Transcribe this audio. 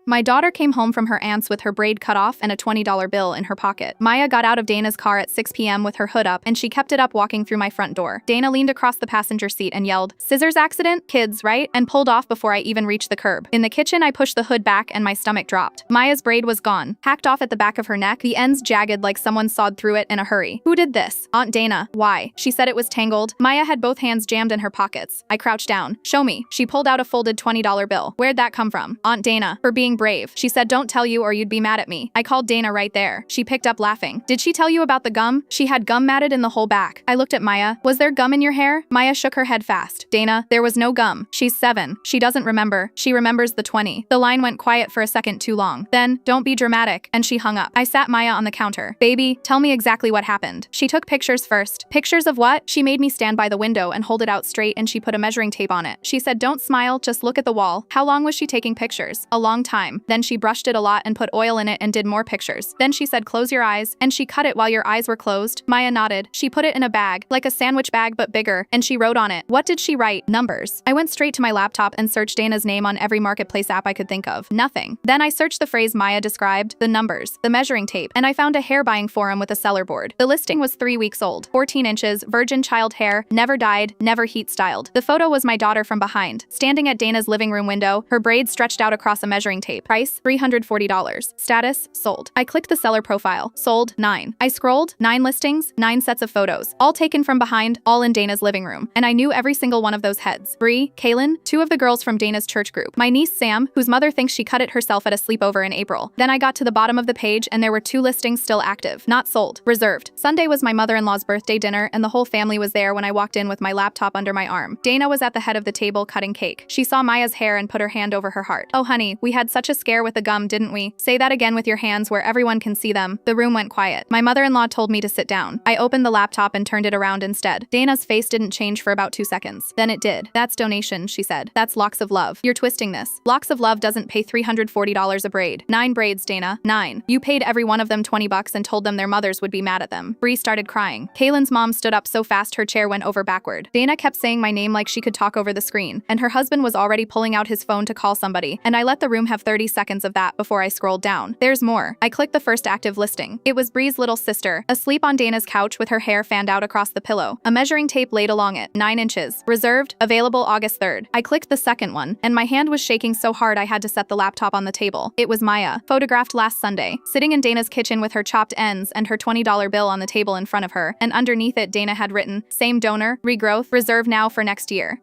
My daughter came home from her aunt's with her braid cut off and a $20 bill in her pocket. Maya got out of Dana's car at 6 p.m. with her hood up, and she kept it up walking through my front door. Dana leaned across the passenger seat and yelled, "Scissors accident? Kids, right?" and pulled off before I even reached the curb. In the kitchen, I pushed the hood back and my stomach dropped. Maya's braid was gone, hacked off at the back of her neck, the ends jagged like someone sawed through it in a hurry. Who did this? Aunt Dana. Why? She said it was tangled. Maya had both hands jammed in her pockets. I crouched down. Show me. She pulled out a folded $20 bill. Where'd that come from? Aunt Dana. For being brave. She said don't tell you or you'd be mad at me. I called Dana right there. She picked up laughing. Did she tell you about the gum? She had gum matted in the whole back. I looked at Maya. Was there gum in your hair? Maya shook her head fast. Dana, there was no gum. She's 7. She doesn't remember. She remembers the 20. The line went quiet for a second too long. Then, don't be dramatic, and she hung up. I sat Maya on the counter. Baby, tell me exactly what happened. She took pictures first. Pictures of what? She made me stand by the window and hold it out straight, and she put a measuring tape on it. She said don't smile, just look at the wall. How long was she taking pictures? A long time. Then she brushed it a lot and put oil in it and did more pictures. Then she said close your eyes, and she cut it while your eyes were closed. Maya nodded. She put it in a bag, like a sandwich bag but bigger, and she wrote on it. What did she write? Numbers. I went straight to my laptop and searched Dana's name on every marketplace app I could think of. Nothing. Then I searched the phrase Maya described, the numbers, the measuring tape, and I found a hair buying forum with a seller board. The listing was 3 weeks old, 14 inches, virgin child hair, never dyed, never heat styled. The photo was my daughter from behind, standing at Dana's living room window, her braids stretched out across a measuring tape. Price, $340. Status, sold. I clicked the seller profile. Sold, 9. I scrolled, 9 listings, 9 sets of photos, all taken from behind, all in Dana's living room. And I knew every single one of those heads. Bree, Kaylin, 2 of the girls from Dana's church group. My niece Sam, whose mother thinks she cut it herself at a sleepover in April. Then I got to the bottom of the page and there were 2 listings still active. Not sold. Reserved. Sunday was my mother-in-law's birthday dinner and the whole family was there when I walked in with my laptop under my arm. Dana was at the head of the table cutting cake. She saw Maya's hair and put her hand over her heart. Oh honey, we had such a scare with the gum, didn't we? Say that again with your hands where everyone can see them. The room went quiet. My mother-in-law told me to sit down. I opened the laptop and turned it around instead. Dana's face didn't change for about 2 seconds. Then it did. That's donation, she said. That's Locks of Love. You're twisting this. Locks of Love doesn't pay $340 a braid. 9 braids, Dana. 9. You paid every one of them $20 and told them their mothers would be mad at them. Bree started crying. Kaylin's mom stood up so fast her chair went over backward. Dana kept saying my name like she could talk over the screen, and her husband was already pulling out his phone to call somebody, and I let the room have 30 seconds of that before I scrolled down. There's more. I clicked the first active listing. It was Bree's little sister, asleep on Dana's couch with her hair fanned out across the pillow. A measuring tape laid along it, 9 inches. Reserved, available August 3rd. I clicked the second one, and my hand was shaking so hard I had to set the laptop on the table. It was Maya, photographed last Sunday, sitting in Dana's kitchen with her chopped ends and her $20 bill on the table in front of her, and underneath it Dana had written, same donor, regrowth, reserve now for next year.